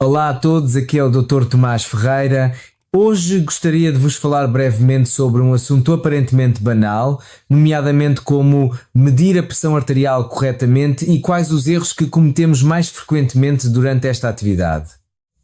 Olá a todos, aqui é o Dr. Tomás Ferreira. Hoje gostaria de vos falar brevemente sobre um assunto aparentemente banal, nomeadamente como medir a pressão arterial corretamente e quais os erros que cometemos mais frequentemente durante esta atividade.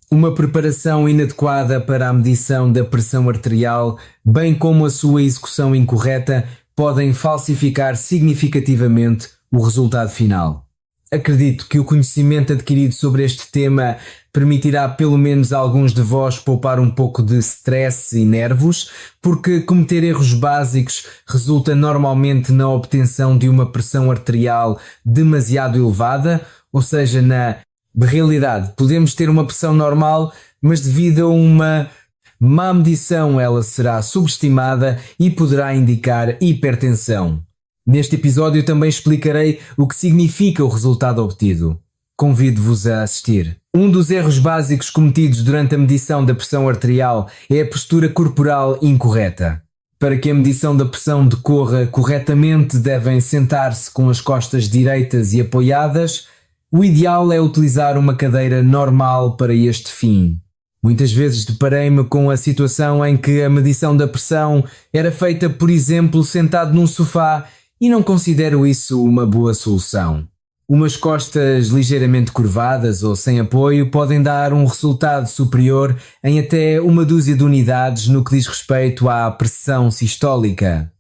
Uma preparação inadequada para a medição da pressão arterial, bem como a sua execução incorreta, podem falsificar significativamente o resultado final. Acredito que o conhecimento adquirido sobre este tema permitirá pelo menos a alguns de vós poupar um pouco de stress e nervos, porque cometer erros básicos resulta normalmente na obtenção de uma pressão arterial demasiado elevada, ou seja, na realidade podemos ter uma pressão normal, mas devido a uma má medição ela será subestimada e poderá indicar hipertensão. Neste episódio também explicarei o que significa o resultado obtido. Convido-vos a assistir. Um dos erros básicos cometidos durante a medição da pressão arterial é a postura corporal incorreta. Para que a medição da pressão decorra corretamente, devem sentar-se com as costas direitas e apoiadas. O ideal é utilizar uma cadeira normal para este fim. Muitas vezes deparei-me com a situação em que a medição da pressão era feita, por exemplo, sentado num sofá, e não considero isso uma boa solução. Umas costas ligeiramente curvadas ou sem apoio podem dar um resultado superior em até uma dúzia de unidades no que diz respeito à pressão sistólica.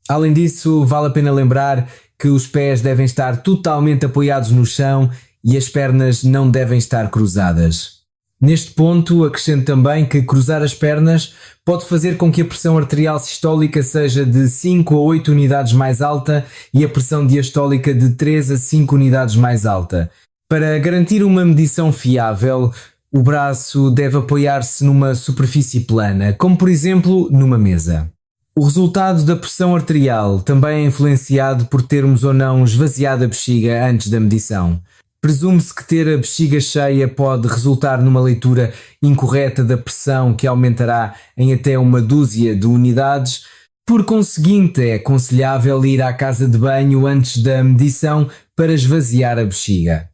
Além disso, vale a pena lembrar que os pés devem estar totalmente apoiados no chão e as pernas não devem estar cruzadas. Neste ponto, acrescento também que cruzar as pernas pode fazer com que a pressão arterial sistólica seja de 5 a 8 unidades mais alta e a pressão diastólica de 3 a 5 unidades mais alta. Para garantir uma medição fiável, o braço deve apoiar-se numa superfície plana, como por exemplo numa mesa. O resultado da pressão arterial também é influenciado por termos ou não esvaziado a bexiga antes da medição. Presume-se que ter a bexiga cheia pode resultar numa leitura incorreta da pressão que aumentará em até uma dúzia de unidades. Por conseguinte, é aconselhável ir à casa de banho antes da medição para esvaziar a bexiga.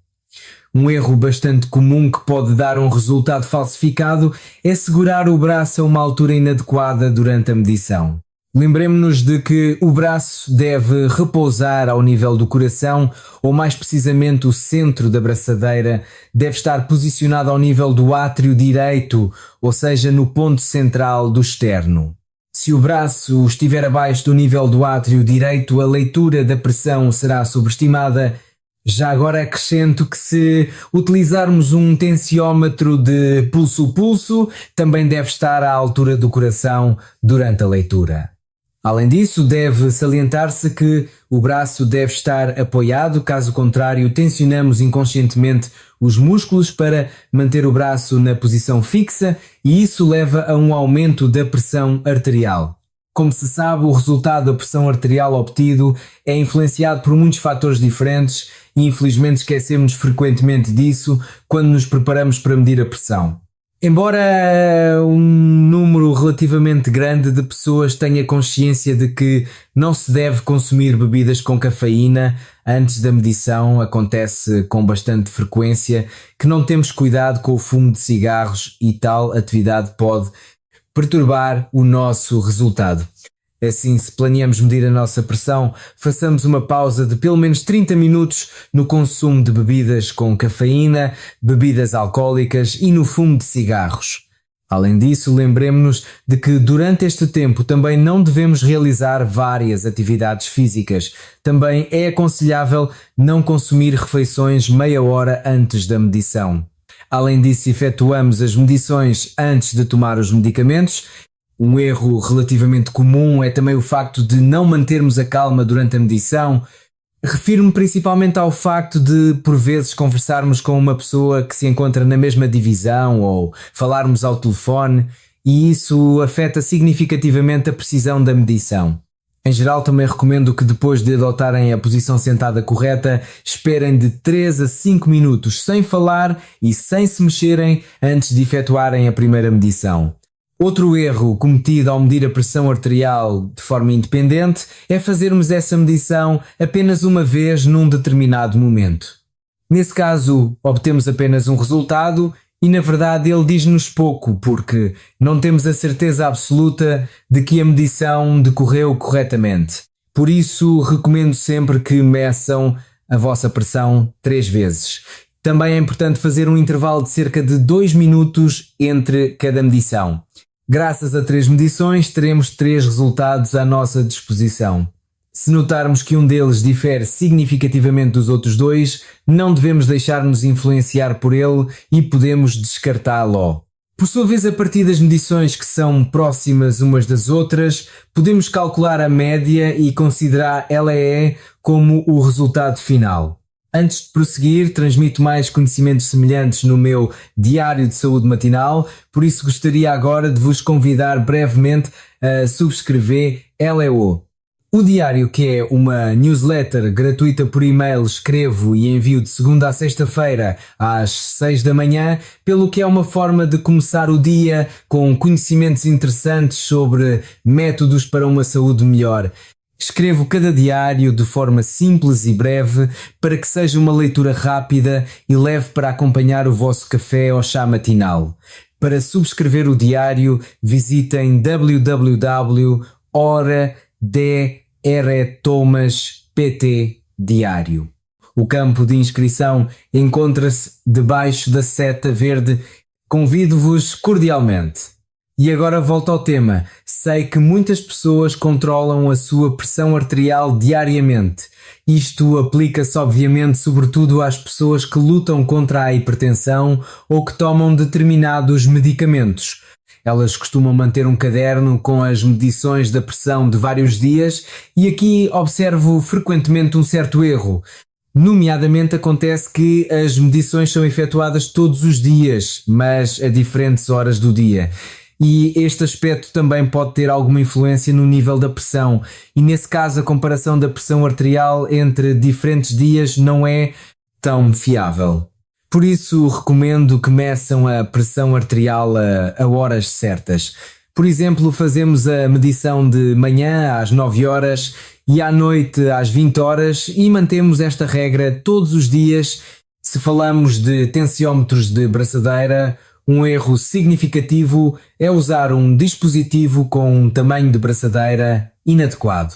Um erro bastante comum que pode dar um resultado falsificado é segurar o braço a uma altura inadequada durante a medição. Lembremos-nos de que o braço deve repousar ao nível do coração, ou mais precisamente o centro da braçadeira deve estar posicionado ao nível do átrio direito, ou seja, no ponto central do externo. Se o braço estiver abaixo do nível do átrio direito, a leitura da pressão será subestimada. Já agora acrescento que se utilizarmos um tensiómetro de pulso-pulso, também deve estar à altura do coração durante a leitura. Além disso, deve salientar-se que o braço deve estar apoiado, caso contrário, tensionamos inconscientemente os músculos para manter o braço na posição fixa e isso leva a um aumento da pressão arterial. Como se sabe, o resultado da pressão arterial obtido é influenciado por muitos fatores diferentes e infelizmente esquecemos frequentemente disso quando nos preparamos para medir a pressão. Embora um número relativamente grande de pessoas tenha consciência de que não se deve consumir bebidas com cafeína antes da medição, acontece com bastante frequência que não temos cuidado com o fumo de cigarros e tal atividade pode perturbar o nosso resultado. Assim, se planeamos medir a nossa pressão, façamos uma pausa de pelo menos 30 minutos no consumo de bebidas com cafeína, bebidas alcoólicas e no fumo de cigarros. Além disso, lembremos-nos de que durante este tempo também não devemos realizar várias atividades físicas. Também é aconselhável não consumir refeições meia hora antes da medição. Além disso, efetuamos as medições antes de tomar os medicamentos. Um erro relativamente comum é também o facto de não mantermos a calma durante a medição. Refiro-me principalmente ao facto de, por vezes, conversarmos com uma pessoa que se encontra na mesma divisão ou falarmos ao telefone e isso afeta significativamente a precisão da medição. Em geral, também recomendo que depois de adotarem a posição sentada correta, esperem de 3 a 5 minutos sem falar e sem se mexerem antes de efetuarem a primeira medição. Outro erro cometido ao medir a pressão arterial de forma independente é fazermos essa medição apenas uma vez num determinado momento. Nesse caso, obtemos apenas um resultado E na verdade ele diz-nos pouco, porque não temos a certeza absoluta de que a medição decorreu corretamente. Por isso recomendo sempre que meçam a vossa pressão 3 vezes. Também é importante fazer um intervalo de cerca de 2 minutos entre cada medição. Graças a 3 medições teremos 3 resultados à nossa disposição. Se notarmos que um deles difere significativamente dos outros 2, não devemos deixar-nos influenciar por ele e podemos descartá-lo. Por sua vez, a partir das medições que são próximas umas das outras, podemos calcular a média e considerar LEE como o resultado final. Antes de prosseguir, transmito mais conhecimentos semelhantes no meu Diário de Saúde Matinal, por isso gostaria agora de vos convidar brevemente a subscrever LEO. O diário, que é uma newsletter gratuita por e-mail, escrevo e envio de segunda a sexta-feira às 6 da manhã, pelo que é uma forma de começar o dia com conhecimentos interessantes sobre métodos para uma saúde melhor. Escrevo cada diário de forma simples e breve para que seja uma leitura rápida e leve para acompanhar o vosso café ou chá matinal. Para subscrever o diário, visitem www.ora.de/Thomas.pt Diário. O campo de inscrição encontra-se debaixo da seta verde. Convido-vos cordialmente. E agora volto ao tema. Sei que muitas pessoas controlam a sua pressão arterial diariamente. Isto aplica-se obviamente sobretudo às pessoas que lutam contra a hipertensão ou que tomam determinados medicamentos. Elas costumam manter um caderno com as medições da pressão de vários dias e aqui observo frequentemente um certo erro. Nomeadamente acontece que as medições são efetuadas todos os dias, mas a diferentes horas do dia. E este aspecto também pode ter alguma influência no nível da pressão, e nesse caso a comparação da pressão arterial entre diferentes dias não é tão fiável. Por isso recomendo que meçam a pressão arterial a horas certas. Por exemplo, fazemos a medição de manhã às 9 horas e à noite às 20 horas e mantemos esta regra todos os dias. Se falamos de tensiómetros de braçadeira, um erro significativo é usar um dispositivo com um tamanho de braçadeira inadequado.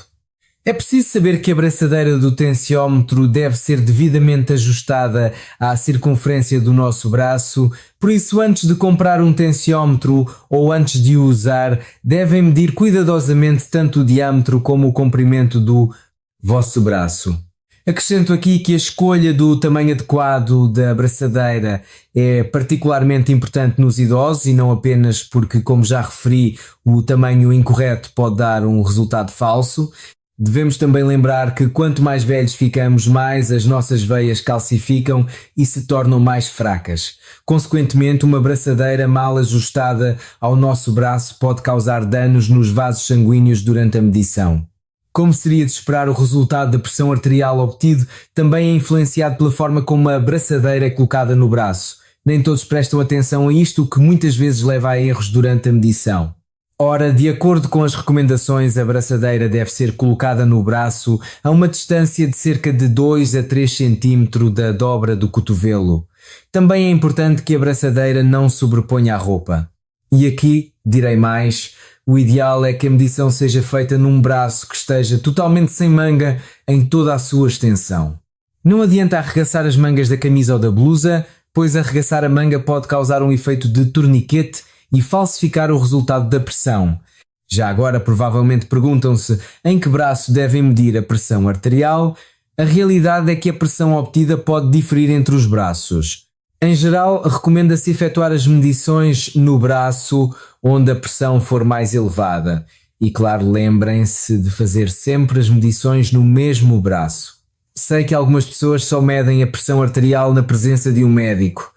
É preciso saber que a braçadeira do tensiómetro deve ser devidamente ajustada à circunferência do nosso braço, por isso antes de comprar um tensiómetro ou antes de o usar, devem medir cuidadosamente tanto o diâmetro como o comprimento do vosso braço. Acrescento aqui que a escolha do tamanho adequado da braçadeira é particularmente importante nos idosos e não apenas porque, como já referi, o tamanho incorreto pode dar um resultado falso. Devemos também lembrar que quanto mais velhos ficamos, mais as nossas veias calcificam e se tornam mais fracas. Consequentemente, uma braçadeira mal ajustada ao nosso braço pode causar danos nos vasos sanguíneos durante a medição. Como seria de esperar, o resultado da pressão arterial obtido também é influenciado pela forma como a braçadeira é colocada no braço. Nem todos prestam atenção a isto, o que muitas vezes leva a erros durante a medição. Ora, de acordo com as recomendações, a braçadeira deve ser colocada no braço a uma distância de cerca de 2 a 3 cm da dobra do cotovelo. Também é importante que a braçadeira não sobreponha a roupa. E aqui, direi mais, o ideal é que a medição seja feita num braço que esteja totalmente sem manga em toda a sua extensão. Não adianta arregaçar as mangas da camisa ou da blusa, pois arregaçar a manga pode causar um efeito de torniquete e falsificar o resultado da pressão. Já agora provavelmente perguntam-se em que braço devem medir a pressão arterial. A realidade é que a pressão obtida pode diferir entre os braços. Em geral, recomenda-se efetuar as medições no braço onde a pressão for mais elevada. E claro, lembrem-se de fazer sempre as medições no mesmo braço. Sei que algumas pessoas só medem a pressão arterial na presença de um médico.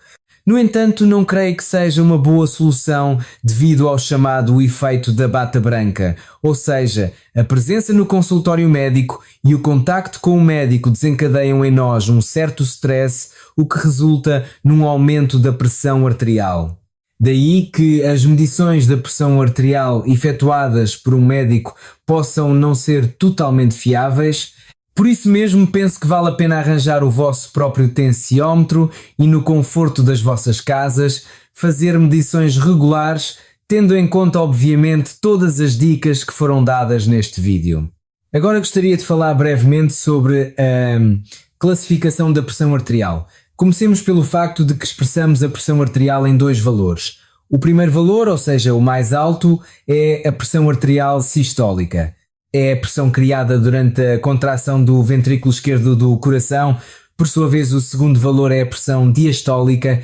No entanto, não creio que seja uma boa solução devido ao chamado efeito da bata branca, ou seja, a presença no consultório médico e o contacto com o médico desencadeiam em nós um certo stress, o que resulta num aumento da pressão arterial. Daí que as medições da pressão arterial efetuadas por um médico possam não ser totalmente fiáveis. Por isso mesmo penso que vale a pena arranjar o vosso próprio tensiómetro e no conforto das vossas casas fazer medições regulares, tendo em conta obviamente todas as dicas que foram dadas neste vídeo. Agora gostaria de falar brevemente sobre a classificação da pressão arterial. Comecemos pelo facto de que expressamos a pressão arterial em dois valores. O primeiro valor, ou seja, o mais alto, é a pressão arterial sistólica. É a pressão criada durante a contração do ventrículo esquerdo do coração. Por sua vez, o segundo valor é a pressão diastólica.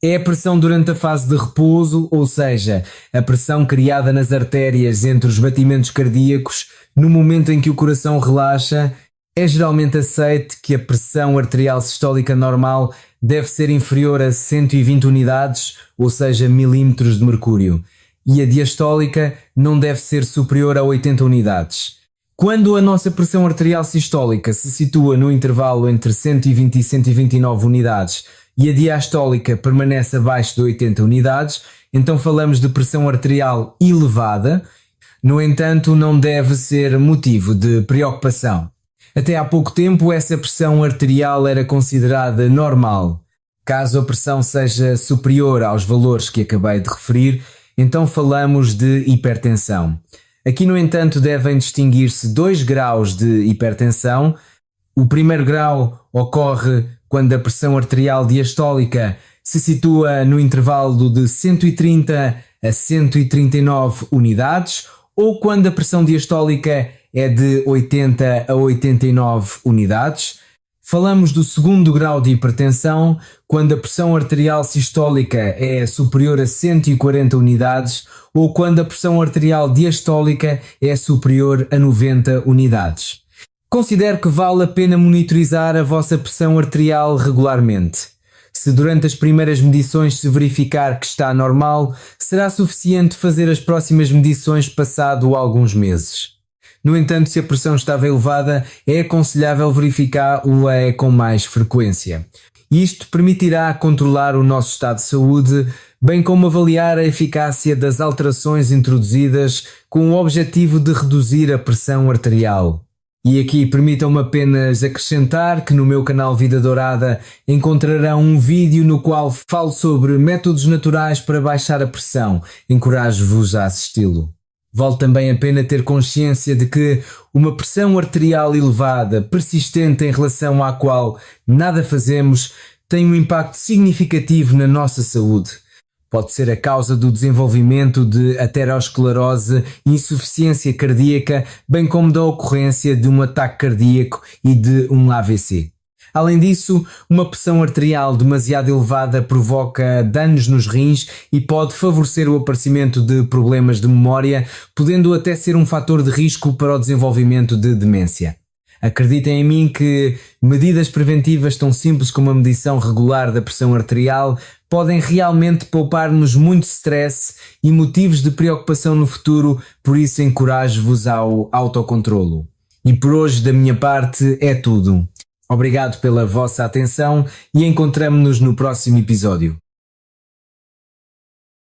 É a pressão durante a fase de repouso, ou seja, a pressão criada nas artérias entre os batimentos cardíacos no momento em que o coração relaxa. É geralmente aceite que a pressão arterial sistólica normal deve ser inferior a 120 unidades, ou seja, milímetros de mercúrio, e a diastólica não deve ser superior a 80 unidades. Quando a nossa pressão arterial sistólica se situa no intervalo entre 120 e 129 unidades e a diastólica permanece abaixo de 80 unidades, então falamos de pressão arterial elevada. No entanto, não deve ser motivo de preocupação. Até há pouco tempo, essa pressão arterial era considerada normal. Caso a pressão seja superior aos valores que acabei de referir, então falamos de hipertensão. Aqui, no entanto, devem distinguir-se dois graus de hipertensão. O primeiro grau ocorre quando a pressão arterial diastólica se situa no intervalo de 130 a 139 unidades, ou quando a pressão diastólica é de 80 a 89 unidades. Falamos do segundo grau de hipertensão, quando a pressão arterial sistólica é superior a 140 unidades ou quando a pressão arterial diastólica é superior a 90 unidades. Considero que vale a pena monitorizar a vossa pressão arterial regularmente. Se durante as primeiras medições se verificar que está normal, será suficiente fazer as próximas medições passado alguns meses. No entanto, se a pressão estava elevada, é aconselhável verificá-la com mais frequência. Isto permitirá controlar o nosso estado de saúde, bem como avaliar a eficácia das alterações introduzidas com o objetivo de reduzir a pressão arterial. E aqui permitam-me apenas acrescentar que no meu canal Vida Dourada encontrarão um vídeo no qual falo sobre métodos naturais para baixar a pressão. Encorajo-vos a assisti-lo. Vale também a pena ter consciência de que uma pressão arterial elevada, persistente em relação à qual nada fazemos, tem um impacto significativo na nossa saúde. Pode ser a causa do desenvolvimento de aterosclerose e insuficiência cardíaca, bem como da ocorrência de um ataque cardíaco e de um AVC. Além disso, uma pressão arterial demasiado elevada provoca danos nos rins e pode favorecer o aparecimento de problemas de memória, podendo até ser um fator de risco para o desenvolvimento de demência. Acreditem em mim que medidas preventivas tão simples como a medição regular da pressão arterial podem realmente poupar-nos muito stress e motivos de preocupação no futuro, por isso encorajo-vos ao autocontrolo. E por hoje, da minha parte, é tudo. Obrigado pela vossa atenção e encontramo-nos no próximo episódio.